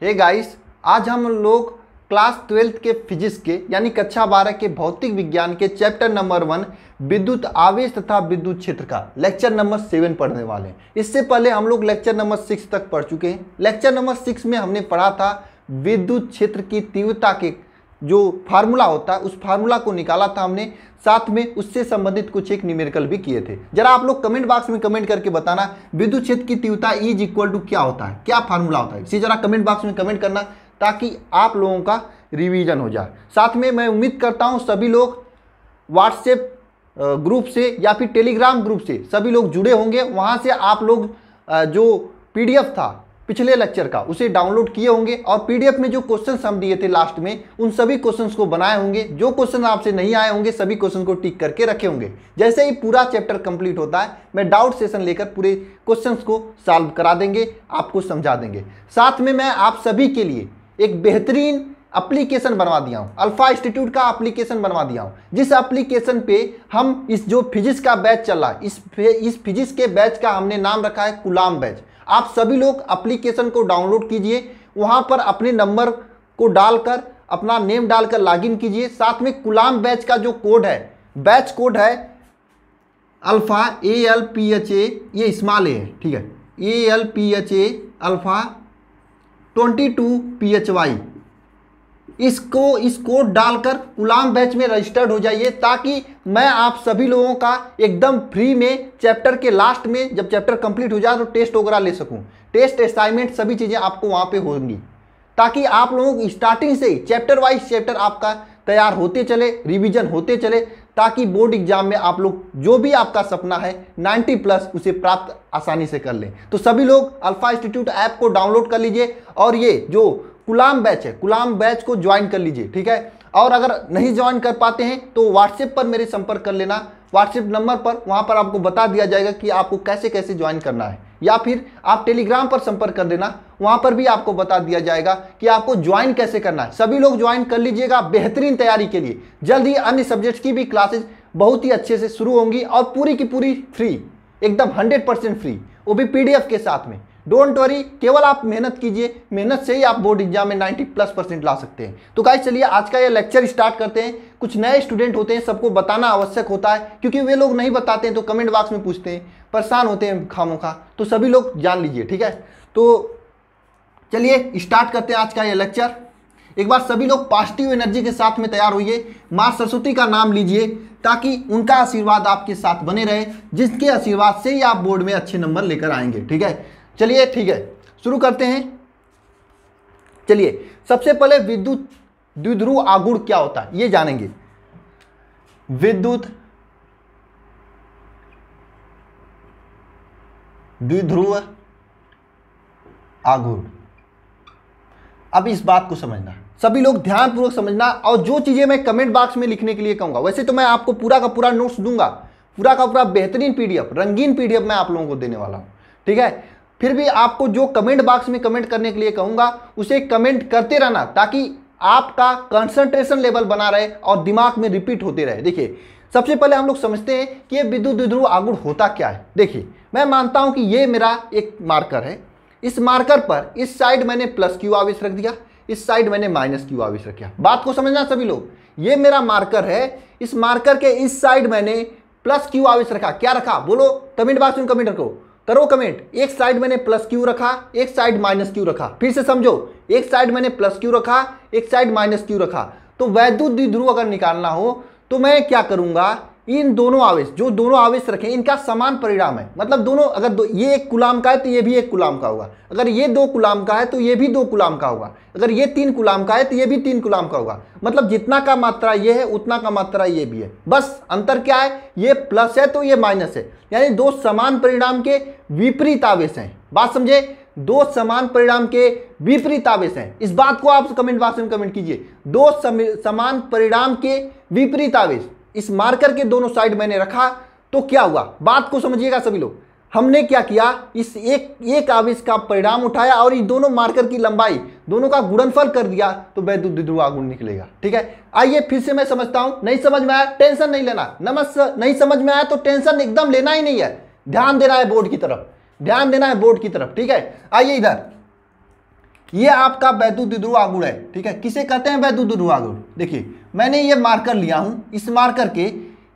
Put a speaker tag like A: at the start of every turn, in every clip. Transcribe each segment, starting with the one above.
A: Hey guys, आज हम लोग क्लास 12th के फिजिक्स के यानी कक्षा 12 के भौतिक विज्ञान के चैप्टर नंबर 1 विद्युत आवेश तथा विद्युत क्षेत्र का लेक्चर नंबर 7 पढ़ने वाले हैं। इससे पहले हम लोग लेक्चर नंबर 6 तक पढ़ चुके हैं। लेक्चर नंबर 6 में हमने पढ़ा था विद्युत क्षेत्र की तीव्रता के जो फार्मूला होता है उस फार्मूला को निकाला था हमने, साथ में उससे संबंधित कुछ एक न्यूमेरिकल भी किए थे। जरा आप लोग कमेंट बॉक्स में कमेंट करके बताना विद्युत क्षेत्र की तीव्रता इज इक्वल टू क्या होता है, क्या फार्मूला होता है। इसी जरा कमेंट बॉक्स में कमेंट करना ताकि आप लोगों का रिवीजन हो जाए। साथ में मैं उम्मीद करता हूं सभी लोग व्हाट्सएप ग्रुप से या फिर टेलीग्राम ग्रुप से सभी लोग जुड़े होंगे। वहां से आप लोग जो पीडीएफ था पिछले लेक्चर का उसे डाउनलोड किए होंगे और पीडीएफ में जो क्वेश्चंस हम दिए थे लास्ट में उन सभी क्वेश्चंस को बनाए होंगे। जो क्वेश्चन आपसे नहीं आए होंगे सभी क्वेश्चन को टिक करके रखे होंगे। जैसे ही पूरा चैप्टर कंप्लीट होता है मैं डाउट सेशन लेकर पूरे क्वेश्चंस को सॉल्व करा देंगे, आपको समझा देंगे। साथ में मैं आप सभी के लिए एक बेहतरीन एप्लीकेशन बनवा दिया हूं, अल्फा इंस्टीट्यूट का एप्लीकेशन बनवा दिया हूं, जिस एप्लीकेशन पे हम इस जो फिजिक्स का बैच चल रहा है इस फिजिक्स के बैच का हमने नाम रखा है कूलाम बैच। आप सभी लोग एप्लीकेशन को डाउनलोड कीजिए, वहां पर अपने नंबर को डालकर अपना नेम डालकर लॉगिन कीजिए। साथ में कूलाम बैच का जो कोड है, बैच कोड है अल्फा ALPHA, ये स्मॉल ए है, ठीक है, ALPHA अल्फा 22PHY। इस कोड डालकर कूलाम बैच में रजिस्टर्ड हो जाइए ताकि मैं आप सभी लोगों का एकदम फ्री में चैप्टर के लास्ट में जब चैप्टर कंप्लीट हो जाए तो टेस्ट वगैरह ले सकूं। टेस्ट असाइनमेंट सभी चीज़ें आपको वहां पे होंगी ताकि आप लोगों को स्टार्टिंग से ही चैप्टर वाइज चैप्टर आपका तैयार होते चले, रिवीजन होते चले, ताकि बोर्ड एग्जाम में आप लोग जो भी आपका सपना है 90+ उसे प्राप्त आसानी से कर लें। तो सभी लोग अल्फा इंस्टीट्यूट ऐप को डाउनलोड कर लीजिए और ये जो कूलाम बैच है कूलाम बैच को ज्वाइन कर लीजिए, ठीक है। और अगर नहीं ज्वाइन कर पाते हैं तो व्हाट्सएप पर मेरे संपर्क कर लेना, व्हाट्सएप नंबर पर, वहां पर आपको बता दिया जाएगा कि आपको कैसे कैसे ज्वाइन करना है। या फिर आप टेलीग्राम पर संपर्क कर देना, वहां पर भी आपको बता दिया जाएगा कि आपको ज्वाइन कैसे करना है। सभी लोग ज्वाइन कर लीजिएगा बेहतरीन तैयारी के लिए। जल्द ही अन्य सब्जेक्ट्स की भी क्लासेज बहुत ही अच्छे से शुरू होंगी और पूरी की पूरी फ्री, एकदम 100% फ्री, वो भी पीडीएफ के साथ में। डोंट वरी, केवल आप मेहनत कीजिए, मेहनत से ही आप बोर्ड एग्जाम में 90+% ला सकते हैं। तो गाइस चलिए आज का ये लेक्चर स्टार्ट करते हैं। कुछ नए स्टूडेंट होते हैं, सबको बताना आवश्यक होता है क्योंकि वे लोग नहीं बताते हैं तो कमेंट बॉक्स में पूछते हैं, परेशान होते हैं खामोखा। तो सभी लोग जान लीजिए, ठीक है। तो चलिए स्टार्ट करते हैं आज का ये लेक्चर। एक बार सभी लोग पॉजिटिव एनर्जी के साथ में तैयार होइए, माँ सरस्वती का नाम लीजिए ताकि उनका आशीर्वाद आपके साथ बने रहे, जिसके आशीर्वाद से ही आप बोर्ड में अच्छे नंबर लेकर आएंगे, ठीक है। चलिए ठीक है, शुरू करते हैं। चलिए सबसे पहले विद्युत द्विध्रुव आघूर्ण क्या होता है ये जानेंगे। विद्युत द्विध्रुव आघूर्ण, अब इस बात को समझना, सभी लोग ध्यानपूर्वक समझना। और जो चीजें मैं कमेंट बॉक्स में लिखने के लिए कहूंगा, वैसे तो मैं आपको पूरा का पूरा नोट्स दूंगा, पूरा का पूरा बेहतरीन पीडीएफ, रंगीन पीडीएफ मैं आप लोगों को देने वाला हूं, ठीक है। फिर भी आपको जो कमेंट बॉक्स में कमेंट करने के लिए कहूंगा उसे कमेंट करते रहना ताकि आपका कंसंट्रेशन लेवल बना रहे और दिमाग में रिपीट होते रहे। देखिए सबसे पहले हम लोग समझते हैं कि ये विद्युत द्विध्रुव आघूर्ण होता क्या है। देखिए मैं मानता हूं कि ये मेरा एक मार्कर है, इस मार्कर पर इस साइड मैंने +Q आवेश रख दिया, इस साइड मैंने -Q आवेश रख दिया। बात को समझना सभी लोग, ये मेरा मार्कर है, इस मार्कर के इस साइड मैंने +Q आवेश रखा। क्या रखा बोलो, कमेंट बॉक्स में कमेंट करो कमेंट। एक साइड मैंने +Q रखा, एक साइड -Q रखा। फिर से समझो, एक साइड मैंने +Q रखा, एक साइड -Q रखा। तो वैद्युत द्विध्रुव अगर निकालना हो तो मैं क्या करूंगा, इन दोनों आवेश, जो दोनों आवेश रखे इनका समान परिणाम है, मतलब दोनों, अगर ये 1 कूलाम का है तो ये भी 1 कूलाम का होगा, अगर ये 2 कूलाम का है तो ये भी 2 कूलाम का होगा, अगर ये 3 कूलाम का है तो ये भी 3 कूलाम का होगा। मतलब जितना का मात्रा ये है उतना का मात्रा ये भी है, बस अंतर क्या है, ये प्लस है तो ये माइनस है, यानी दो समान परिणाम के विपरीत आवेश हैं। बात समझे, दो समान परिणाम के विपरीत आवेश हैं। इस बात को आप कमेंट बॉक्स में कमेंट कीजिए, दो समान परिणाम के विपरीत आवेश। इस मार्कर के दोनों साइड मैंने रखा तो क्या हुआ, बात को समझिएगा सभी लोग। हमने क्या किया, इस एक आवेश का परिणाम उठाया और इन दोनों मार्कर की लंबाई दोनों का गुणनफल कर दिया तो वैद्युत द्विध्रुव आघूर्ण निकलेगा, ठीक है। आइए फिर से मैं समझता हूं, नहीं समझ में आया टेंशन नहीं लेना, नहीं समझ में आया तो टेंशन एकदम लेना ही नहीं है, ध्यान देना है बोर्ड की तरफ, ध्यान देना है बोर्ड की तरफ, ठीक है। आइए इधर ये आपका वैद्युत द्विध्रुव आघूर्ण है, ठीक है। किसे कहते हैं वैद्युत द्विध्रुव आघूर्ण? देखिए मैंने ये मार्कर लिया हूं, इस मार्कर के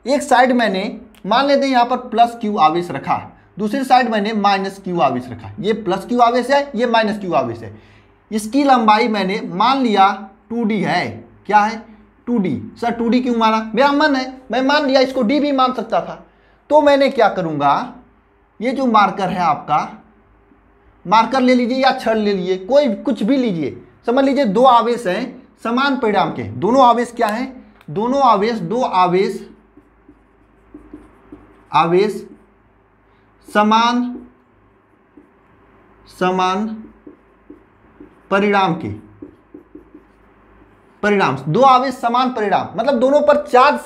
A: एक साइड मैंने मान लेते हैं यहाँ पर प्लस क्यू आवेश रखा, दूसरी साइड मैंने माइनस क्यू आवेश रखा। ये प्लस क्यू आवेश है, ये माइनस क्यू आवेश है। इसकी लंबाई मैंने मान लिया 2d है। क्या है? 2d। सर 2d क्यों माना? मेरा मन है, मैं मान लिया, इसको d भी मान सकता था। तो मैंने क्या करूंगा, ये जो मार्कर है आपका, मार्कर ले लीजिए या छड़ ले लीजिए, कोई कुछ भी लीजिए। समझ लीजिए दो आवेश हैं समान परिमाण के, दोनों आवेश क्या हैं? दोनों आवेश, दो आवेश समान परिमाण के, दो आवेश समान परिमाण मतलब दोनों पर चार्ज,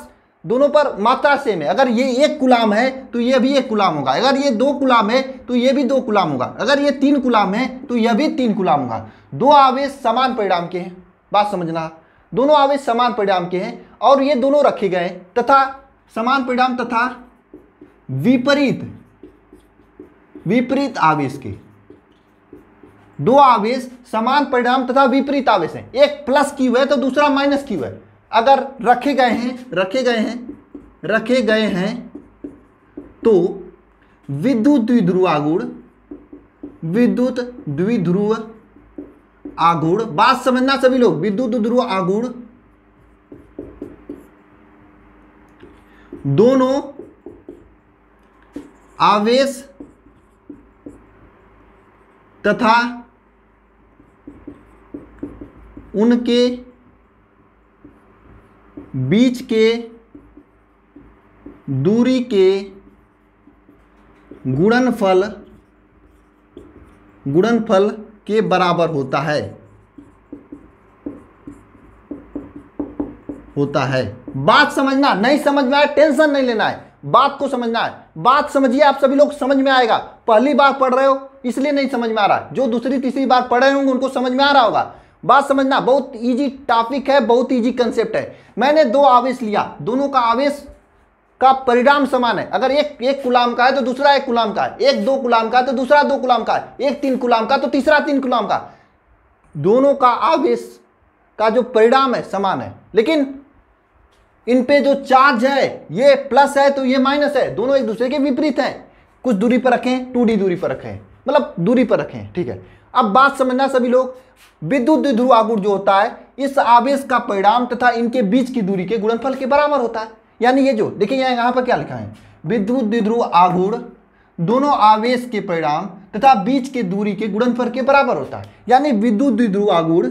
A: दोनों पर मात्रा सेम है। अगर ये 1 कूलाम है तो ये भी 1 कूलाम होगा, अगर ये 2 कूलाम है तो ये भी 2 कूलाम होगा, अगर ये 3 कूलाम है तो यह भी 3 कूलाम होगा। दो आवेश समान परिमाण के हैं, बात समझना, दोनों आवेश समान परिमाण के हैं और ये दोनों रखे गए तथा समान परिमाण तथा विपरीत आवेश के, दो आवेश समान परिमाण तथा विपरीत आवेश हैं। एक प्लस क्यू है तो दूसरा माइनस क्यू है। अगर रखे गए हैं तो विद्युत द्विध्रुव आघूर्ण, बात समझना सभी लोग, विद्युत द्विध्रुव आघूर्ण दोनों आवेश तथा उनके बीच के दूरी के गुणनफल के बराबर होता है। बात समझना, नहीं समझ में आया टेंशन नहीं लेना है, बात को समझना है। बात समझिए, आप सभी लोग समझ में आएगा। पहली बार पढ़ रहे हो इसलिए नहीं समझ में आ रहा है, जो दूसरी तीसरी बार पढ़ रहे होंगे उनको समझ में आ रहा होगा। बात समझना, बहुत इजी टॉपिक है, बहुत इजी कंसेप्ट है। मैंने दो आवेश लिया, दोनों का आवेश का परिमाण समान है। अगर एक कूलाम का है तो दूसरा 1 कूलाम का है, एक 2 कूलाम का है तो दूसरा 2 कूलाम का है, एक 3 कूलाम का तो तीसरा 3 कूलाम का। दोनों का आवेश का जो परिमाण है समान है, लेकिन इन पे जो चार्ज है ये प्लस है तो ये माइनस है, दोनों एक दूसरे के विपरीत हैं। कुछ दूरी पर रखें, 2d दूरी पर रखें, मतलब दूरी पर रखें, ठीक है। अब बात समझना सभी लोग, विद्युत द्विध्रुव आघूर्ण जो होता है इस आवेश का परिमाण तथा इनके बीच की दूरी के गुणनफल के बराबर होता है। यानी ये जो देखिए यहाँ पर क्या लिखा है, विद्युत द्विध्रुव आघूर्ण दोनों आवेश के परिमाण तथा बीच के दूरी के गुणनफल के बराबर होता है। यानी विद्युत द्विध्रुव आघूर्ण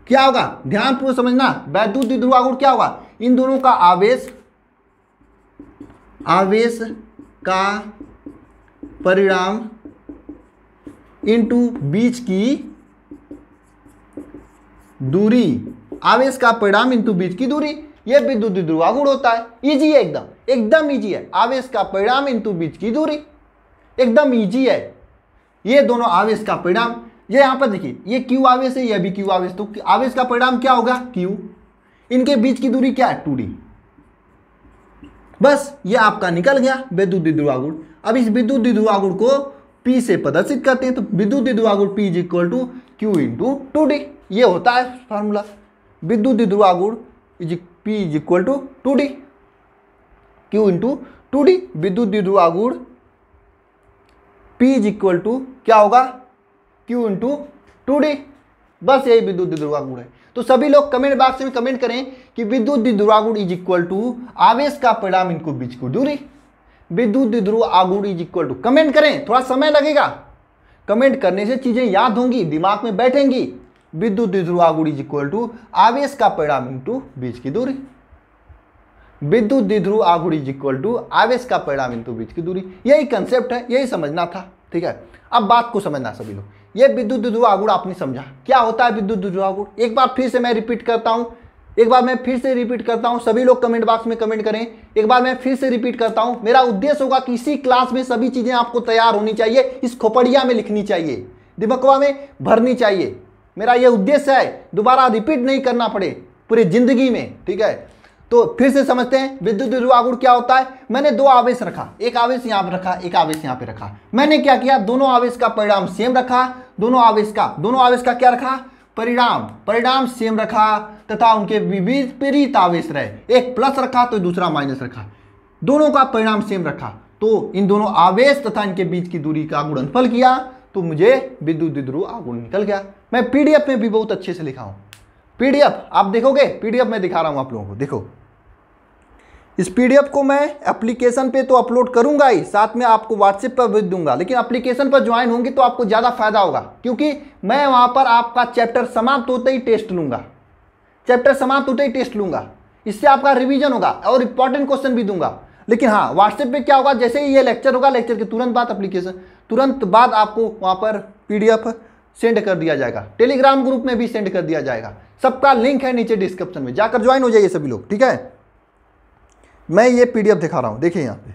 A: क्या होगा, ध्यानपूर्वक समझना। वैद्युत द्विध्रुव आघूर्ण क्या होगा, इन दोनों का आवेश का परिमाण इंटू बीच की दूरी, आवेश का परिमाण इंटू बीच की दूरी, यह विद्युत द्विध्रुव आघूर्ण होता है। इजी है, एकदम इजी है। आवेश का परिमाण इंटू बीच की दूरी, एकदम इजी है। ये दोनों आवेश का परिमाण, ये यहां पर देखिए ये क्यू आवेश है, यह भी क्यू आवेश, तो आवेश का परिमाण क्या होगा क्यू, इनके बीच की दूरी क्या है 2d। बस ये आपका निकल गया विद्युत द्विध्रुव आघूर्ण। अब इस विद्युत द्विध्रुव आघूर्ण को P से प्रदर्शित करते हैं, तो विद्युत द्विध्रुव आघूर्ण P is equal to Q into 2d, ये होता है फार्मूला। विद्युत द्विध्रुव आघूर्ण P is equal to 2d, Q into 2d। विद्युत द्विध्रुव आघूर्ण P इज इक्वल टू क्या होगा, Q इंटू 2d। बस यही विद्युत द्विध्रुव आघूर्ण है। तो सभी लोग कमेंट बॉक्स में कमेंट करें कि विद्युत द्विध्रुव आघूर्ण इज इक्वल टू आवेश का परिमाण इनको बीच की दूरी। विद्युत द्विध्रुव आघूर्ण इज इक्वल टू, कमेंट करें, थोड़ा समय लगेगा, कमेंट करने से चीजें याद होंगी, दिमाग में बैठेंगी। विद्युत द्विध्रुव आघूर्ण इज इक्वल टू आवेश का परिमाण इंटू बीच की दूरी। विद्युत द्विध्रुव आघूर्ण इज इक्वल टू आवेश का परिमाण इंटू बीच की दूरी, यही कंसेप्ट है, यही समझना था, ठीक है। अब बात को समझना सभी लोग, ये विद्युत द्विध्रुव आघूर्ण आपने समझा क्या होता है विद्युत द्विध्रुव आघूर्ण। एक बार फिर से मैं रिपीट करता हूं, सभी लोग कमेंट बॉक्स में कमेंट करें। एक बार मैं फिर से रिपीट करता हूं, मेरा उद्देश्य होगा कि इसी क्लास में सभी चीजें आपको तैयार होनी चाहिए, इस खोपड़िया में लिखनी चाहिए, दिमागवा में भरनी चाहिए। मेरा यह उद्देश्य है, दोबारा रिपीट नहीं करना पड़े पूरी जिंदगी में, ठीक है। तो फिर से समझते हैं विद्युत द्विध्रुव आघूर्ण क्या होता है। मैंने दो आवेश रखा, एक आवेश यहाँ पे रखा, एक आवेश यहाँ पे रखा। मैंने क्या किया, दोनों आवेश का परिणाम सेम रखा, दोनों आवेश का क्या रखा, परिणाम सेम रखा, तथा उनके विपरीत आवेश रहे, एक प्लस रखा तो दूसरा माइनस रखा, दोनों का परिणाम सेम रखा। तो इन दोनों आवेश तथा इनके बीच की दूरी का गुणनफल किया तो मुझे विद्युत द्विध्रुव आघूर्ण निकल गया। मैं पीडीएफ में भी बहुत अच्छे से लिखा हूं। पीडीएफ आप देखोगे, पीडीएफ में दिखा रहा हूं आप लोगों को। देखो इस पीडीएफ को मैं एप्लीकेशन पे तो अपलोड करूंगा ही, साथ में आपको व्हाट्सएप पर भेज दूंगा, लेकिन एप्लीकेशन पर ज्वाइन होंगे तो आपको ज़्यादा फायदा होगा, क्योंकि मैं वहां पर आपका चैप्टर समाप्त होते ही टेस्ट लूंगा, इससे आपका रिवीजन होगा और इंपॉर्टेंट क्वेश्चन भी दूंगा। लेकिन हाँ, व्हाट्सएप पे क्या होगा, जैसे ही ये लेक्चर होगा, लेक्चर के तुरंत बाद एप्लीकेशन, तुरंत बाद आपको वहां पर पीडीएफ सेंड कर दिया जाएगा, टेलीग्राम ग्रुप में भी सेंड कर दिया जाएगा। सबका लिंक है नीचे डिस्क्रिप्शन में, जाकर ज्वाइन हो जाइए सभी लोग, ठीक है। मैं ये पीडीएफ दिखा रहा हूं, देखिए यहाँ पे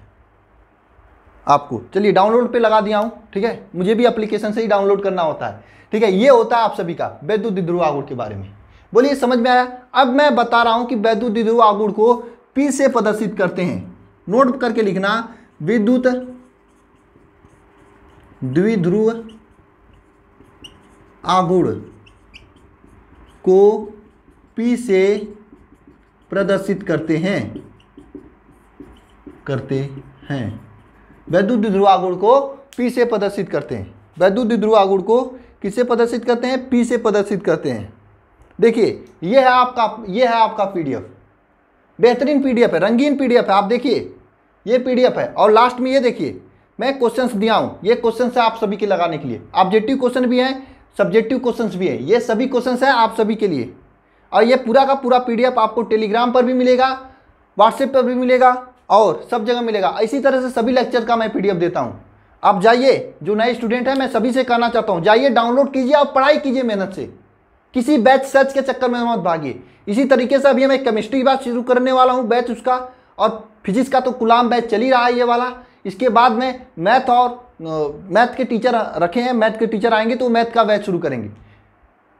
A: आपको, चलिए डाउनलोड पे लगा दिया हूं, ठीक है। मुझे भी एप्लीकेशन से ही डाउनलोड करना होता है, ठीक है। ये होता है आप सभी का विद्युत द्विध्रुव आघूर्ण के बारे में। बोलिए समझ में आया। अब मैं बता रहा हूं कि विद्युत द्विध्रुव आघूर्ण को पी से प्रदर्शित करते हैं। नोट करके लिखना, विद्युत द्विध्रुव आघूर्ण को पी से प्रदर्शित करते हैं। विद्युत द्विध्रुव आघूर्ण को पी से प्रदर्शित करते हैं। विद्युत द्विध्रुव आघूर्ण को किससे प्रदर्शित करते हैं, पी से प्रदर्शित करते हैं। देखिए ये है आपका पीडीएफ, बेहतरीन पीडीएफ है, रंगीन पीडीएफ है। आप देखिए ये पीडीएफ है, और लास्ट में ये देखिए मैं क्वेश्चंस दिया हूँ। ये क्वेश्चंस है आप सभी के लगाने के लिए, ऑब्जेक्टिव क्वेश्चन भी हैं, सब्जेक्टिव क्वेश्चंस भी हैं। ये सभी क्वेश्चंस हैं आप सभी के लिए, और ये पूरा का पूरा पीडीएफ आपको टेलीग्राम पर भी मिलेगा, व्हाट्सएप पर भी मिलेगा, और सब जगह मिलेगा। इसी तरह से सभी लेक्चर का मैं पीडीएफ देता हूँ। आप जाइए, जो नए स्टूडेंट हैं मैं सभी से कहना चाहता हूँ, जाइए डाउनलोड कीजिए और पढ़ाई कीजिए मेहनत से, किसी बैच सर्च के चक्कर में मत भागिए। इसी तरीके से अभी मैं केमिस्ट्री की बात शुरू करने वाला हूँ, बैच उसका, और फिजिक्स का तो गुलाम बैच चल ही रहा है ये वाला। इसके बाद में मैथ और मैथ के टीचर रखे हैं, मैथ के टीचर आएंगे तो मैथ का बैच शुरू करेंगे,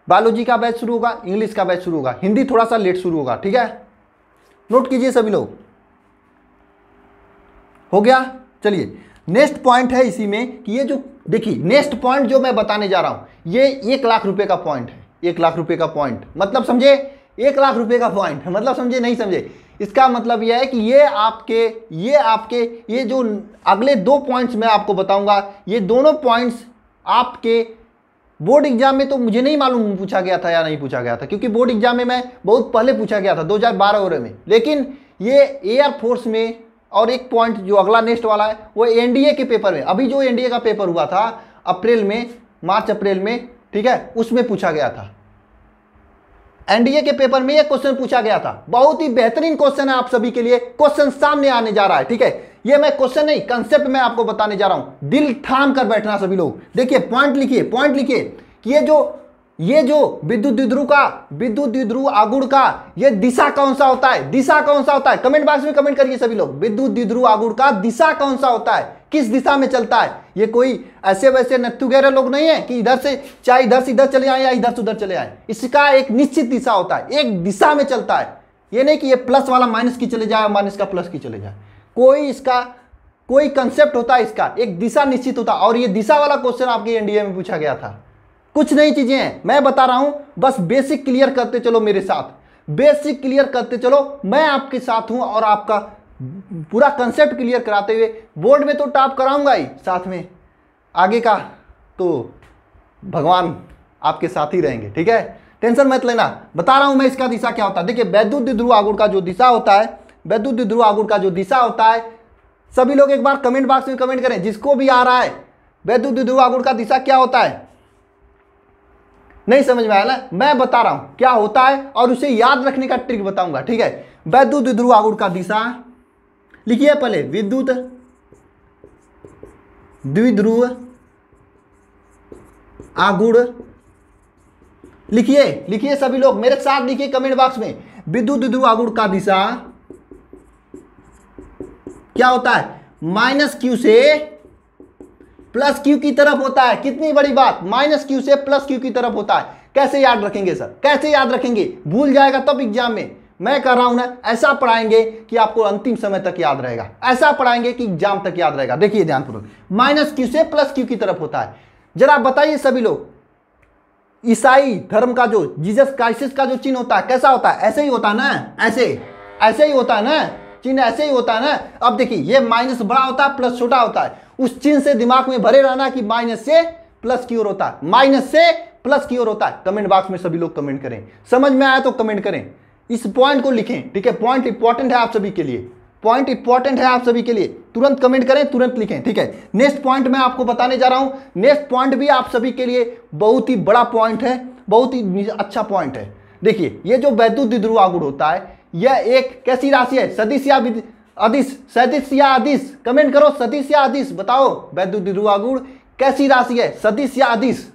A: बायोलॉजी का बैच शुरू होगा, इंग्लिश का बैच शुरू होगा, हिंदी थोड़ा सा लेट शुरू होगा, ठीक है। नोट कीजिए सभी लोग, हो गया। चलिए नेक्स्ट पॉइंट है इसी में कि ये जो देखिए नेक्स्ट पॉइंट जो मैं बताने जा रहा हूं, ये 1 लाख रुपए का पॉइंट है। 1 लाख रुपए का पॉइंट मतलब समझे, 1 लाख रुपए का पॉइंट है मतलब समझे नहीं समझे। इसका मतलब यह है कि ये आपके ये जो अगले 2 पॉइंट्स मैं आपको बताऊंगा, ये दोनों पॉइंट्स आपके बोर्ड एग्जाम में, तो मुझे नहीं मालूम पूछा गया था या नहीं पूछा गया था, क्योंकि बोर्ड एग्जाम में मैं बहुत पहले पूछा गया था 2012 में, लेकिन ये एयरफोर्स में, और एक पॉइंट जो अगला नेक्स्ट वाला है वो एनडीए के पेपर में, अभी जो एनडीए का पेपर हुआ था अप्रैल में, मार्च अप्रैल में, ठीक है, उसमें पूछा गया था। एनडीए के पेपर में ये क्वेश्चन पूछा गया था। बहुत ही बेहतरीन क्वेश्चन है आप सभी के लिए, क्वेश्चन सामने आने जा रहा है, ठीक है। ये मैं क्वेश्चन नहीं, कंसेप्ट मैं आपको बताने जा रहा हूं, दिल थाम कर बैठना सभी लोग। देखिए पॉइंट लिखिए कि ये जो विद्युत द्विध्रुव आघूर्ण का ये दिशा कौन सा होता है, कमेंट बॉक्स में कमेंट करिए सभी लोग। विद्युत द्विध्रुव आघूर्ण का दिशा कौन सा होता है, किस दिशा में चलता है। ये कोई ऐसे वैसे नत्थु गहरे लोग नहीं है कि इधर से चाहे इधर से इधर चले आए या इधर से उधर चले आए। इसका एक निश्चित दिशा होता है, एक दिशा में चलता है। ये नहीं कि ये प्लस वाला माइनस की चले जाए, माइनस का प्लस की चले जाए। कोई कंसेप्ट होता है, इसका एक दिशा निश्चित होता है। और ये दिशा वाला क्वेश्चन आपके एनडीए में पूछा गया था। कुछ नई चीजें हैं मैं बता रहा हूं, बस बेसिक क्लियर करते चलो मेरे साथ, बेसिक क्लियर करते चलो, मैं आपके साथ हूं, और आपका पूरा कंसेप्ट क्लियर कराते हुए बोर्ड में तो टॉप कराऊंगा ही, साथ में आगे का तो भगवान आपके साथ ही रहेंगे, ठीक है। टेंशन मत लेना, बता रहा हूं मैं इसका दिशा क्या होता है। देखिए विद्युत द्विध्रुव आघूर्ण का जो दिशा होता है, विद्युत द्विध्रुव आघूर्ण का जो दिशा होता है, सभी लोग एक बार कमेंट बॉक्स में कमेंट करें, जिसको भी आ रहा है विद्युत द्विध्रुव आघूर्ण का दिशा क्या होता है। नहीं समझ में आया ना, मैं बता रहा हूं क्या होता है, और उसे याद रखने का ट्रिक बताऊंगा, ठीक है। विद्युत द्विध्रुव आघूर्ण का दिशा लिखिए पहले, विद्युत द्विध्रुव आघूर्ण लिखिए सभी लोग मेरे साथ लिखिए कमेंट बॉक्स में। विद्युत द्विध्रुव आघूर्ण का दिशा क्या होता है, माइनस क्यू से प्लस क्यू की तरफ होता है। कितनी बड़ी बात, माइनस क्यू से प्लस क्यू की तरफ होता है। कैसे याद रखेंगे सर, कैसे याद रखेंगे, भूल जाएगा तब एग्जाम में, मैं कह रहा हूं ना, ऐसा पढ़ाएंगे कि आपको अंतिम समय तक याद रहेगा, ऐसा पढ़ाएंगे कि एग्जाम तक याद रहेगा। देखिए ध्यानपूर्वक, माइनस क्यू से प्लस क्यू की तरफ होता है। जरा बताइए सभी लोग, ईसाई धर्म का जो जीसस क्राइस्ट का जो चिन्ह होता है कैसा होता है? ऐसे ही होता है ना, ऐसे ही होता है ना, चिन्ह ऐसे ही होता है ना। अब देखिए ये माइनस बड़ा होता है, प्लस छोटा होता है। उस चिन्ह से दिमाग में भरे रहना कि माइनस से प्लस की ओर होता है, माइनस से प्लस की ओर होता है। कमेंट बॉक्स में सभी लोग कमेंट करें, समझ में आया तो कमेंट करें, इस पॉइंट को लिखें, ठीक है। पॉइंट इंपॉर्टेंट है आप सभी के लिए, पॉइंट इंपॉर्टेंट है आप सभी के लिए। तुरंत कमेंट करें, तुरंत लिखें, ठीक है। नेक्स्ट पॉइंट मैं आपको बताने जा रहा हूं। नेक्स्ट पॉइंट भी आप सभी के लिए बहुत ही बड़ा पॉइंट है, बहुत ही अच्छा पॉइंट है। देखिए ये जो वैद्युत द्विध्रुव आघूर्ण होता है, यह एक कैसी राशि है? सदिश या अदिश? सदिश या अदिश? कमेंट करो, सदिश या अदिश बताओ। वैद्युत द्विध्रुव आघूर्ण कैसी राशि है? सदिश या अदिश?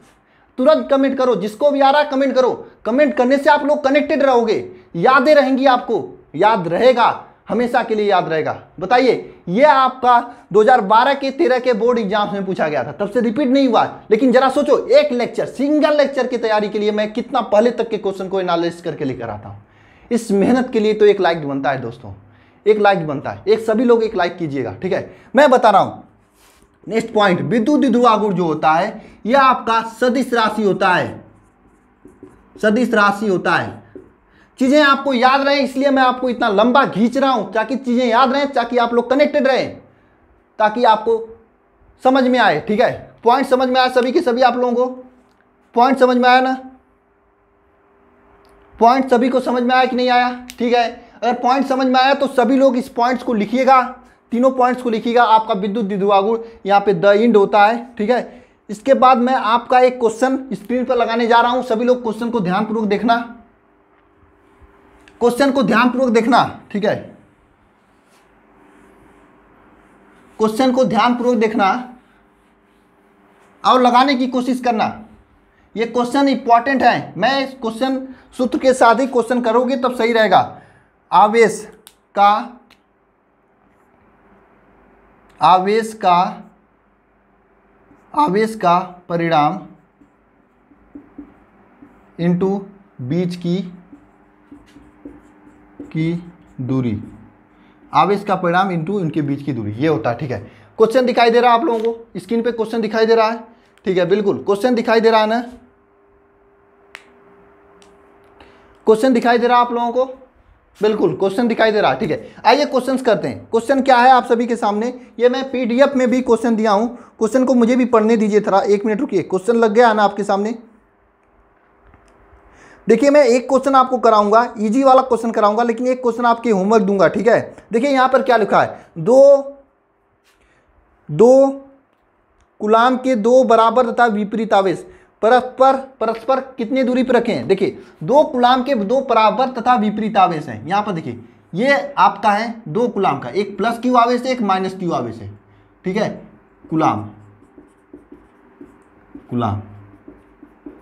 A: तुरंत कमेंट करो, जिसको भी आ रहा है कमेंट करो। कमेंट करने से आप लोग कनेक्टेड रहोगे, यादें रहेंगी, आपको याद रहेगा, हमेशा के लिए याद रहेगा। बताइए, ये आपका 2012 के 13 के बोर्ड एग्जाम्स में पूछा गया था, तब से रिपीट नहीं हुआ। लेकिन जरा सोचो, एक लेक्चर, सिंगल लेक्चर की तैयारी के लिए मैं कितना पहले तक के क्वेश्चन को एनालिसिस करके लेकर आता हूं। इस मेहनत के लिए तो एक लाइक बनता है दोस्तों, एक लाइक बनता है। एक सभी लोग एक लाइक कीजिएगा, ठीक है। मैं बता रहा हूं नेक्स्ट पॉइंट, विद्युत द्विध्रुव आघूर्ण जो होता है यह आपका सदिश राशि होता है, सदिश राशि होता है। चीजें आपको याद रहे, इसलिए मैं आपको इतना लंबा खींच रहा हूं, ताकि चीजें याद रहें, ताकि आप लोग कनेक्टेड रहें, ताकि आपको समझ में आए, ठीक है। पॉइंट समझ में आया सभी के सभी? आप लोगों को पॉइंट समझ में आया ना? पॉइंट सभी को समझ में आया कि नहीं आया? ठीक है, अगर पॉइंट समझ में आया तो सभी लोग इस पॉइंट्स को लिखिएगा, तीनों पॉइंट्स को लिखिएगा। आपका विद्युत द्विध्रुव आघूर्ण यहाँ पे द इंड होता है, ठीक है। इसके बाद मैं आपका एक क्वेश्चन स्क्रीन पर लगाने जा रहा हूं, सभी लोग क्वेश्चन को ध्यानपूर्वक देखना, क्वेश्चन को ध्यानपूर्वक देखना, ठीक है। क्वेश्चन को ध्यानपूर्वक देखना और लगाने की कोशिश करना। ये क्वेश्चन इंपॉर्टेंट है, मैं इस क्वेश्चन सूत्र के साथ ही क्वेश्चन करोगे तब सही रहेगा। आवेश का परिणाम इनटू बीच की दूरी, आवेश का परिणाम इनटू इनके बीच की दूरी, ये होता है, ठीक है। क्वेश्चन दिखाई दे रहा है आप लोगों को? स्क्रीन पे क्वेश्चन दिखाई दे रहा है, ठीक है, बिल्कुल क्वेश्चन दिखाई दे रहा है ना? क्वेश्चन दिखाई दे रहा है आप लोगों को? बिल्कुल क्वेश्चन दिखाई दे रहा है, ठीक है। आइए क्वेश्चंस करते हैं। क्वेश्चन क्या है आप सभी के सामने? ये मैं पीडीएफ में भी क्वेश्चन दिया हूं, क्वेश्चन को मुझे भी पढ़ने दीजिए थोड़ा, एक मिनट रुकिए। क्वेश्चन लग गया है ना आपके सामने? देखिए मैं एक क्वेश्चन आपको कराऊंगा, इजी वाला क्वेश्चन कराऊंगा, लेकिन एक क्वेश्चन आपके होमवर्क दूंगा, ठीक है। देखिए यहां पर क्या लिखा है, दो कूलाम के दो बराबर तथा विपरीत आवेश परस्पर कितने दूरी पर रखें? देखिए दो कूलाम के दो बराबर तथा विपरीत आवेश हैं। यहां पर देखिए ये आपका है दो कूलाम का, एक प्लस क्यू आवेश है, एक माइनस क्यू आवेश है, ठीक है। कूलाम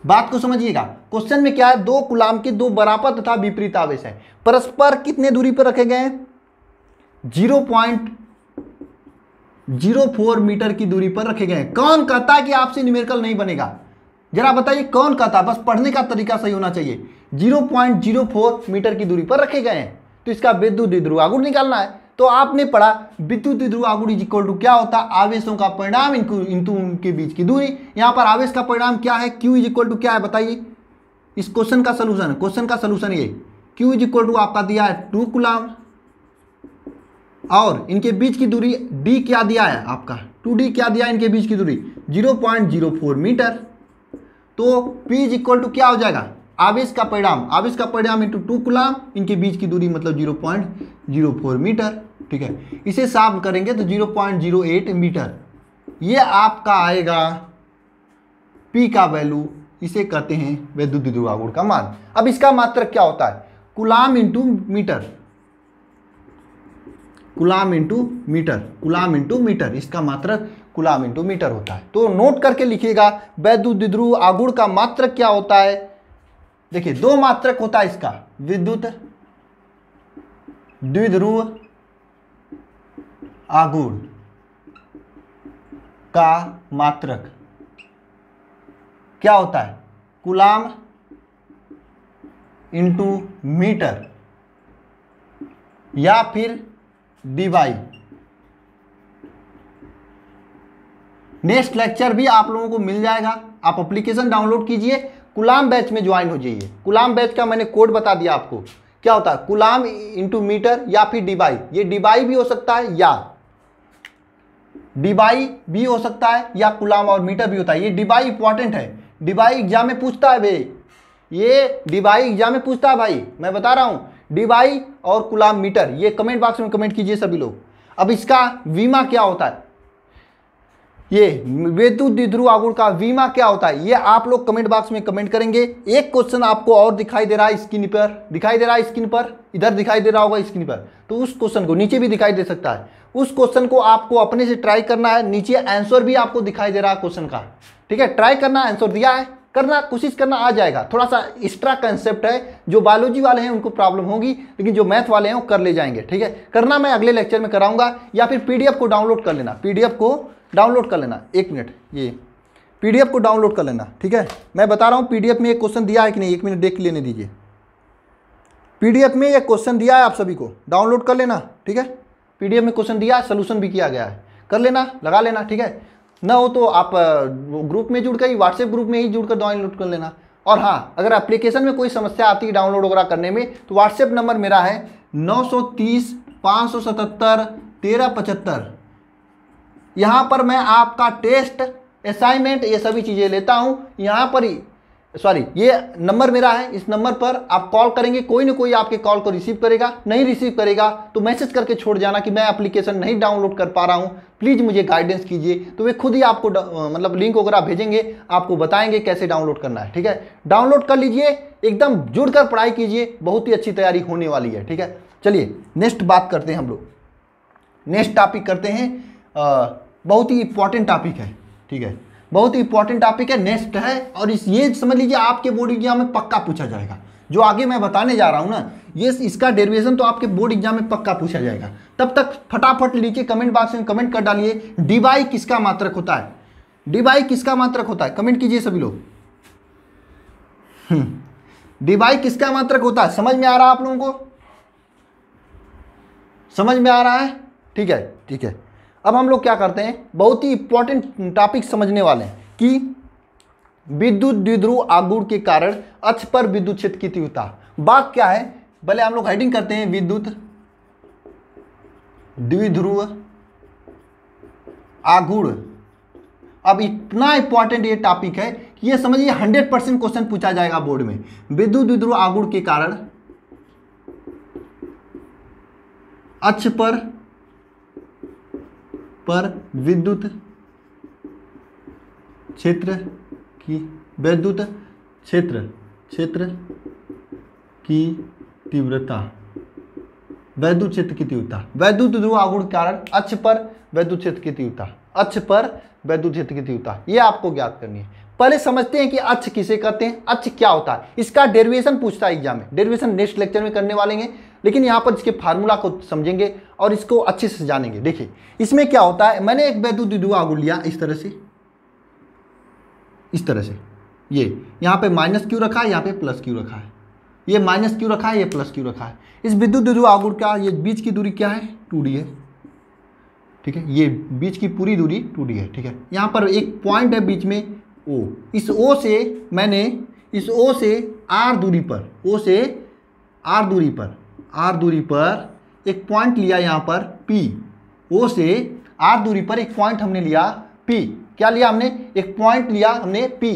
A: बात को समझिएगा। क्वेश्चन में क्या है, दो कूलाम के दो बराबर तथा विपरीत आवेश है, परस्पर कितने दूरी पर रखे गए हैं? 0.04 मीटर की दूरी पर रखे गए हैं। कौन कहता है कि आपसे न्यूमेरिकल नहीं बनेगा? जरा बताइए कौन कहता है? बस पढ़ने का तरीका सही होना चाहिए। 0.04 मीटर की दूरी पर रखे गए हैं, तो इसका विद्युत द्विध्रुव आघूर्ण निकालना है। तो आपने पढ़ा विद्युत द्विध्रुव आघूर्ण इज इक्वल टू क्या होता है? आवेशों का परिणाम इनटू उनके बीच की दूरी। यहां पर आवेश का परिणाम क्या है? Q इज इक्वल टू क्या है बताइए? इस क्वेश्चन का सोल्यूशन, क्वेश्चन का सोल्यूशन ये Q इज इक्वल टू आपका दिया है 2 कूलाम, और इनके बीच की दूरी D क्या दिया है आपका? 2D क्या दिया है इनके बीच की दूरी? 0.04 मीटर। तो P इज इक्वल टू क्या हो जाएगा? आवेश का परिणाम इंटू 2 कूलाम, इनके बीच की दूरी मतलब 0.04 मीटर, ठीक है। इसे साफ करेंगे तो 0.08 मीटर, ये आपका आएगा P का वैल्यू, इसे कहते हैं विद्युत द्विध्रुव आघूर्ण का मान। अब इसका मात्रक क्या होता है? कूलाम इंटू मीटर, इसका मात्रक कूलाम इंटू मीटर होता है। तो नोट करके लिखिएगा, विद्युत द्विध्रुव आघूर्ण का मात्रक क्या होता है? देखिए दो मात्रक होता है इसका, विद्युत द्विध्रुव आघूर्ण का मात्रक क्या होता है? कूलाम इंटू मीटर, या फिर डी बाई। नेक्स्ट लेक्चर भी आप लोगों को मिल जाएगा। आप एप्लीकेशन डाउनलोड कीजिए, कूलाम बैच में ज्वाइन हो जाइए। कूलाम बैच का मैंने कोड बता दिया आपको क्या होता है, कूलाम इंटू मीटर या फिर डिबाई। ये डिबाई भी हो सकता है या डिबाई भी हो सकता है या कूलाम और मीटर भी होता है। ये डिबाई इंपॉर्टेंट है, डिबाई एग्जाम में पूछता है भाई, ये डिबाई एग्जाम में पूछता है भाई, मैं बता रहा हूं। डिबाई और कूलाम मीटर, ये कमेंट बॉक्स में कमेंट कीजिए सभी लोग। अब इसका वीमा क्या होता है, ये विद्युत द्विध्रुव आघूर्ण का वीमा क्या होता है, ये आप लोग कमेंट बॉक्स में कमेंट करेंगे। एक क्वेश्चन आपको और दिखाई दे रहा है स्क्रीन पर, दिखाई दे रहा है स्क्रीन पर, इधर दिखाई दे रहा होगा स्क्रीन पर, तो उस क्वेश्चन को, नीचे भी दिखाई दे सकता है, उस क्वेश्चन को आपको अपने से ट्राई करना है। नीचे आंसर भी आपको दिखाई दे रहा है क्वेश्चन का, ठीक है। ट्राई करना, आंसर दिया है, करना, कोशिश करना, आ जाएगा। थोड़ा सा एक्स्ट्रा कंसेप्ट है, जो बायोलॉजी वाले हैं उनको प्रॉब्लम होगी, लेकिन जो मैथ वाले हैं वो कर ले जाएंगे, ठीक है। करना मैं अगले लेक्चर में कराऊंगा, या फिर पीडीएफ को डाउनलोड कर लेना, पीडीएफ को डाउनलोड कर लेना। एक मिनट, ये पीडीएफ को डाउनलोड कर लेना, ठीक है। मैं बता रहा हूँ पीडीएफ में एक क्वेश्चन दिया है कि नहीं, एक मिनट देख लेने दीजिए। पीडीएफ में एक क्वेश्चन दिया है, आप सभी को डाउनलोड कर लेना, ठीक है। पीडीएफ में क्वेश्चन दिया है, सोल्यूशन भी किया गया है, कर लेना, लगा लेना, ठीक है। ना हो तो आप ग्रुप में जुड़ कर, व्हाट्सएप ग्रुप में ही जुड़कर डाउनलोड कर लेना। और हाँ, अगर एप्लीकेशन में कोई समस्या आती है डाउनलोड वगैरह करने में, तो व्हाट्सएप नंबर मेरा है 930 577 1375। यहाँ पर मैं आपका टेस्ट, असाइनमेंट, ये सभी चीज़ें लेता हूँ। यहाँ पर ही, सॉरी, ये नंबर मेरा है, इस नंबर पर आप कॉल करेंगे, कोई ना कोई आपके कॉल को रिसीव करेगा। नहीं रिसीव करेगा तो मैसेज करके छोड़ जाना कि मैं एप्लीकेशन नहीं डाउनलोड कर पा रहा हूँ, प्लीज़ मुझे गाइडेंस कीजिए। तो वे खुद ही आपको मतलब लिंक वगैरह भेजेंगे, आपको बताएंगे कैसे डाउनलोड करना है, ठीक है। डाउनलोड कर लीजिए, एकदम जुड़कर पढ़ाई कीजिए, बहुत ही अच्छी तैयारी होने वाली है, ठीक है। चलिए नेक्स्ट बात करते हैं हम लोग, नेक्स्ट टॉपिक करते हैं। बहुत ही इंपॉर्टेंट टॉपिक है, ठीक है, बहुत ही इंपॉर्टेंट टॉपिक है, नेक्स्ट है। और ये समझ लीजिए आपके बोर्ड एग्जाम में पक्का पूछा जाएगा। जो आगे मैं बताने जा रहा हूँ ना, ये इसका डेरिवेशन तो आपके बोर्ड एग्जाम में पक्का पूछा जाएगा। तब तक फटाफट नीचे कमेंट बॉक्स में कमेंट कर डालिए, डिबाई किसका मात्रक होता है, डिबाई किसका मात्रक होता है, कमेंट कीजिए सभी लोग। डिबाई किसका मात्रक होता है, समझ में आ रहा है आप लोगों को, समझ में आ रहा है, ठीक है, ठीक है। अब हम लोग क्या करते हैं, बहुत ही इंपॉर्टेंट टॉपिक समझने वाले हैं कि विद्युत द्विध्रुव आघूर्ण के कारण अक्ष पर विद्युत क्षेत्र की तीव्रता। बात क्या है, पहले हम लोग हेडिंग करते हैं, विद्युत द्विध्रुव आघूर्ण। अब इतना इंपॉर्टेंट ये टॉपिक है कि ये समझिए 100% क्वेश्चन पूछा जाएगा बोर्ड में। विद्युत द्विध्रुव आघूर्ण के कारण अक्ष पर विद्युत क्षेत्र की, विद्युत क्षेत्र की तीव्रता, विद्युत क्षेत्र की तीव्रता, विद्युत द्विध्रुव आघूर्ण के कारण अक्ष पर विद्युत क्षेत्र की तीव्रता, अक्ष पर विद्युत क्षेत्र की तीव्रता, ये आपको ज्ञात करनी है। पहले समझते हैं कि अक्ष किसे कहते हैं, अक्ष क्या होता है। इसका डेरिवेशन पूछता है एग्जाम में, डेरिवेशन नेक्स्ट लेक्चर में करने वाले हैं, लेकिन यहाँ पर इसके फार्मूला को समझेंगे और इसको अच्छे से जानेंगे। देखिए इसमें क्या होता है, मैंने एक विद्युत द्विध्रुव आघूर्ण लिया इस तरह से, इस तरह से, ये यहाँ पे माइनस क्यू रखा है, यहाँ पे प्लस क्यू रखा है, ये माइनस क्यू रखा है, ये प्लस क्यू रखा है। इस विद्युत द्विध्रुव आघूर्ण का ये बीच की दूरी क्या है, 2d है, ठीक है, ये बीच की पूरी दूरी 2d है, ठीक है। यहाँ पर एक पॉइंट है बीच में O, इस O से मैंने, इस O से R दूरी पर, O से R दूरी पर, R दूरी पर एक पॉइंट लिया यहाँ पर P, O से R दूरी पर एक पॉइंट हमने लिया P, क्या लिया हमने, एक पॉइंट लिया हमने P,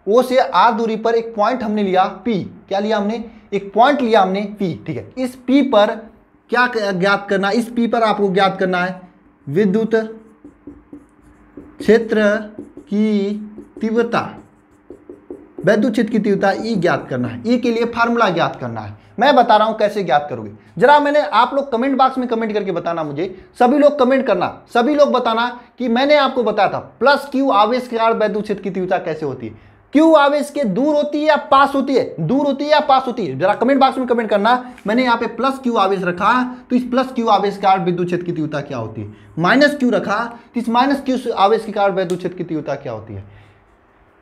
A: O से R दूरी पर एक पॉइंट हमने लिया P, क्या लिया हमने, एक पॉइंट लिया हमने P, ठीक है। इस P पर क्या ज्ञात करना, इस P पर आपको ज्ञात करना है विद्युत क्षेत्र की तीव्रता, विद्युत क्षेत्र की तीव्रता ई ज्ञात करना है। ई के लिए फार्मूला ज्ञात करना है, मैं बता रहा हूं कैसे ज्ञात करोगे। जरा मैंने, आप लोग कमेंट बॉक्स में कमेंट करके बताना मुझे, सभी लोग कमेंट करना, सभी लोग बताना कि मैंने आपको बताया था प्लस क्यू आवेश के कारण विद्युत क्षेत्र की तीव्रता कैसे होती है। क्यू आवेश के दूर होती है या पास होती है, दूर होती है या पास होती है, जरा कमेंट बॉक्स में कमेंट करना। मैंने यहाँ पे प्लस क्यू आवेश रखा, तो इस प्लस क्यू आवेश के कारण विद्युत क्षेत्र की तीव्रता क्या होती है। माइनस क्यू रखा, तो इस माइनस क्यू आवेश के कारण विद्युत क्षेत्र की तीव्रता क्या होती है।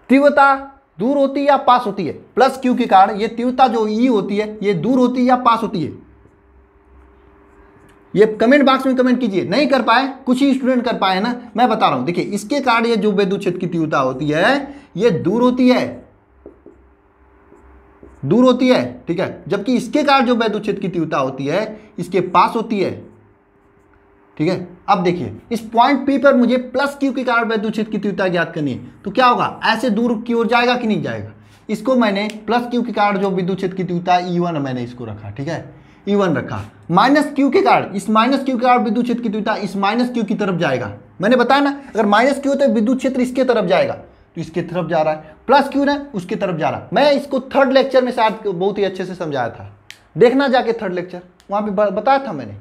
A: तीव्रता दूर होती है या पास होती है, प्लस क्यू के कारण ये तीव्रता जो ई होती है ये दूर होती है या पास होती है, ये कमेंट बॉक्स में कमेंट कीजिए। नहीं कर पाए, कुछ ही स्टूडेंट कर पाए ना, मैं बता रहा हूं। देखिए इसके कारण ये जो विद्युत क्षेत्र की तीव्रता होती है ये दूर होती है, दूर होती है, ठीक है। जबकि इसके कारण जो विद्युत क्षेत्र की तीव्रता होती है इसके पास होती है, ठीक है। अब देखिए इस पॉइंट पी पर मुझे प्लस क्यू के कारण विद्युत क्षेत्र की तीव्रता ज्ञात करनी है, तो क्या होगा, ऐसे दूर की ओर जाएगा कि नहीं जाएगा। इसको मैंने प्लस क्यू के कारण जो विद्युत क्षेत्र की तीव्रता E1 मैंने इसको रखा, ठीक है, E1 रखा। माइनस क्यू के कारण, इस माइनस क्यू के कारण विद्युत क्षेत्र की तीव्रता इस माइनस क्यू की तरफ जाएगा। मैंने बताया ना, अगर माइनस क्यू तो विद्युत क्षेत्र इसके तरफ जाएगा, तो इसके तरफ जा रहा है, प्लस क्यू ना उसके तरफ जा रहा है। मैं इसको थर्ड लेक्चर में शायद बहुत ही अच्छे से समझाया था, देखना जाके थर्ड लेक्चर, वहां पे बताया था मैंने।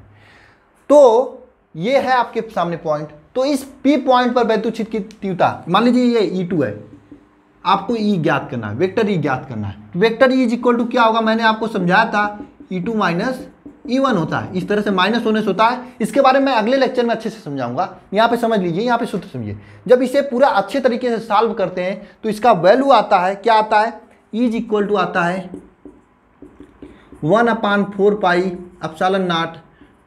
A: तो ये है आपके सामने पॉइंट। तो इस पी पॉइंट पर विद्युत क्षेत्र की तीव्रता, मान लीजिए ये E2 है, आपको E ज्ञात करना है, वेक्टर E ज्ञात करना है। Vector E is equal to क्या होगा, मैंने आपको समझाया था E2 माइनस E1 होता है, इस तरह से माइनस होने से होता है। इसके बारे में मैं अगले लेक्चर में अच्छे से समझाऊंगा। यहाँ पे समझ लीजिए, यहाँ पे सूत्र समझिए। जब इसे पूरा अच्छे तरीके से सॉल्व करते हैं तो इसका वैल्यू आता है, क्या आता है, E इज इक्वल टू आता है 1/4 पाई एप्सिलॉन नॉट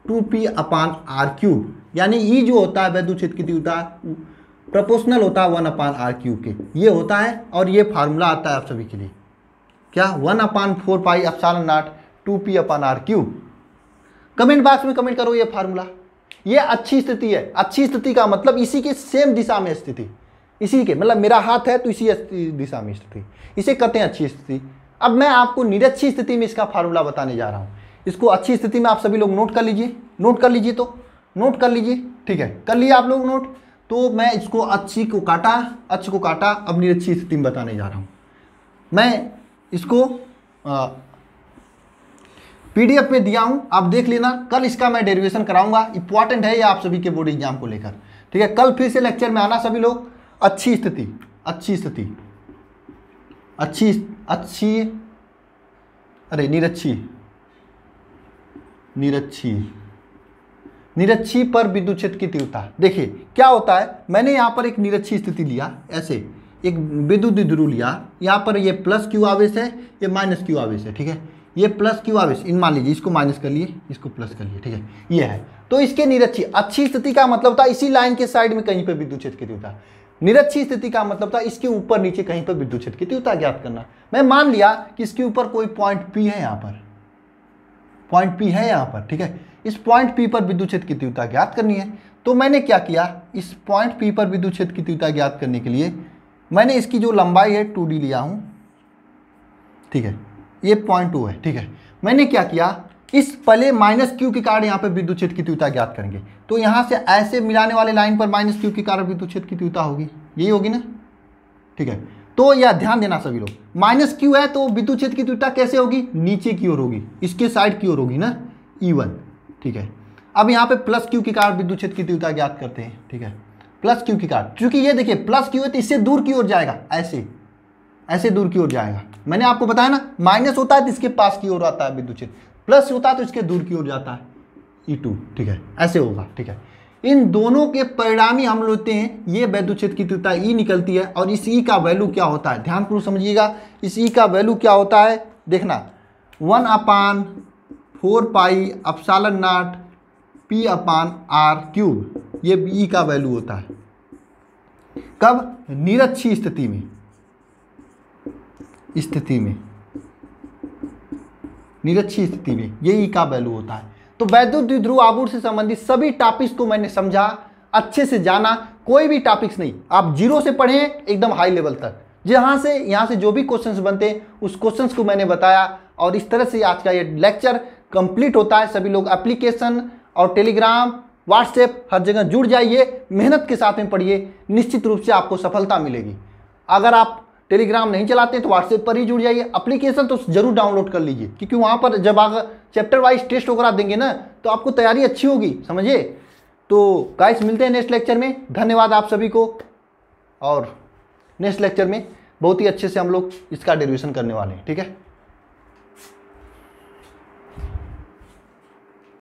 A: 2p/r³। यानी E जो होता है विद्युत क्षेत्र की तीव्रता प्रोपोर्शनल होता है 1/r³ के, ये होता है। और ये फार्मूला आता है आप सभी के लिए, क्या, 1/4 pi epsilon not 2p/r³। Comment box में कमेंट करो ये फार्मूला। ये अच्छी स्थिति है। अच्छी स्थिति का मतलब इसी के सेम दिशा में स्थिति, इसी के मतलब मेरा हाथ है तो इसी दिशा में स्थिति, इसे कहते हैं अच्छी स्थिति। अब मैं आपको निरच्छी स्थिति में इसका फार्मूला बताने जा रहा हूँ। इसको अच्छी स्थिति में आप सभी लोग नोट कर लीजिए, नोट कर लीजिए, तो नोट कर लीजिए, ठीक है, कर लिए आप लोग नोट। तो मैं इसको अच्छी को काटा, अच्छ को काटा, अब निरच्छी स्थिति में बताने जा रहा हूँ। मैं इसको PDF में दिया हूँ, आप देख लेना। कल इसका मैं डेरिवेशन कराऊंगा, इंपॉर्टेंट है ये आप सभी के बोर्ड एग्जाम को लेकर, ठीक है। कल फिर से लेक्चर में आना सभी लोग। अच्छी स्थिति, अच्छी स्थिति, अच्छी अरे निरच्छी, निरच्छी, निरच्छी पर विद्युत क्षेत्र की तीव्रता। देखिए क्या होता है, मैंने यहाँ पर एक निरच्छी स्थिति लिया, ऐसे एक विद्युत द्विध्रुव लिया, यहाँ पर ये प्लस क्यू आवेश है, ये माइनस क्यू आवेश है, ठीक है। ये प्लस क्यू आवेश, इन मान लीजिए इसको माइनस कर लिए, इसको प्लस कर लिए, ठीक है, ये है। तो इसके निरच्छी, अच्छी स्थिति का मतलब था इसी लाइन के साइड में कहीं पर विद्युत क्षेत्र की तीव्रता। निरच्छी स्थिति का मतलब था इसके ऊपर नीचे कहीं पर विद्युत क्षेत्र की तीव्रता ज्ञात करना। मैं मान लिया कि इसके ऊपर कोई पॉइंट P है, यहाँ पर पॉइंट P है यहाँ पर, ठीक है। इस पॉइंट P पर विद्युत क्षेत्र की तीव्रता ज्ञात करनी है। तो मैंने क्या किया, इस पॉइंट P पर विद्युत क्षेत्र की तीव्रता ज्ञात करने के लिए मैंने इसकी जो लंबाई है 2d लिया हूँ, ठीक है, ये 0.2 है, ठीक है। मैंने क्या किया, इस पहले माइनस क्यू के कारण यहाँ पे विद्युत क्षेत्र की तीव्रता ज्ञात करेंगे। तो यहाँ से ऐसे मिलाने वाले लाइन पर माइनस क्यू के कारण विद्युत क्षेत्र की तीव्रता होगी, यही होगी ना, ठीक है। तो यह ध्यान देना सभी लोग, माइनस क्यू है तो विद्युत क्षेत्र की तीव्रता कैसे होगी, नीचे की ओर होगी, इसके साइड की ओर होगी ना, E1, ठीक है। अब यहाँ पे प्लस क्यू के कारण विद्युत क्षेत्र की तीव्रता ज्ञात करते हैं, ठीक है, प्लस क्यू के कारण, क्योंकि ये देखिए प्लस क्यू है तो इससे दूर की ओर जाएगा, ऐसे ऐसे दूर की ओर जाएगा। मैंने आपको बताया ना, माइनस होता है तो इसके पास की ओर आता है विद्युत क्षेत्र, प्लस होता है तो इसके दूर की ओर जाता है E2, ठीक है, ऐसे होगा, ठीक है। इन दोनों के परिणामी हम लेते हैं, ये विद्युत क्षेत्र की तीव्रता E निकलती है, और इस E का वैल्यू क्या होता है, ध्यानपूर्वक समझिएगा। इस E का वैल्यू क्या होता है, देखना, 1/4 पाई एप्सिलॉन नॉट p/r³, ये E का वैल्यू होता है। कब, निरच्छी स्थिति में, स्थिति में, निरच्छी स्थिति में ये E का वैल्यू होता है। तो वैद्युत द्विध्रुव आवर्त से संबंधित सभी टॉपिक्स को मैंने समझा, अच्छे से जाना, कोई भी टॉपिक्स नहीं, आप जीरो से पढ़ें एकदम हाई लेवल तक, जहां से यहाँ से जो भी क्वेश्चंस बनते हैं उस क्वेश्चंस को मैंने बताया। और इस तरह से आज का ये लेक्चर कंप्लीट होता है। सभी लोग एप्लीकेशन और टेलीग्राम, व्हाट्सएप हर जगह जुड़ जाइए, मेहनत के साथ में पढ़िए, निश्चित रूप से आपको सफलता मिलेगी। अगर आप टेलीग्राम नहीं चलाते हैं तो व्हाट्सएप पर ही जुड़ जाइए। एप्लीकेशन तो जरूर डाउनलोड कर लीजिए, क्योंकि वहाँ पर जब आप चैप्टर वाइज टेस्ट वगैरह देंगे ना तो आपको तैयारी अच्छी होगी, समझिए। तो गाइस मिलते हैं नेक्स्ट लेक्चर में। धन्यवाद आप सभी को, और नेक्स्ट लेक्चर में बहुत ही अच्छे से हम लोग इसका डेरिवेशन करने वाले हैं, ठीक है।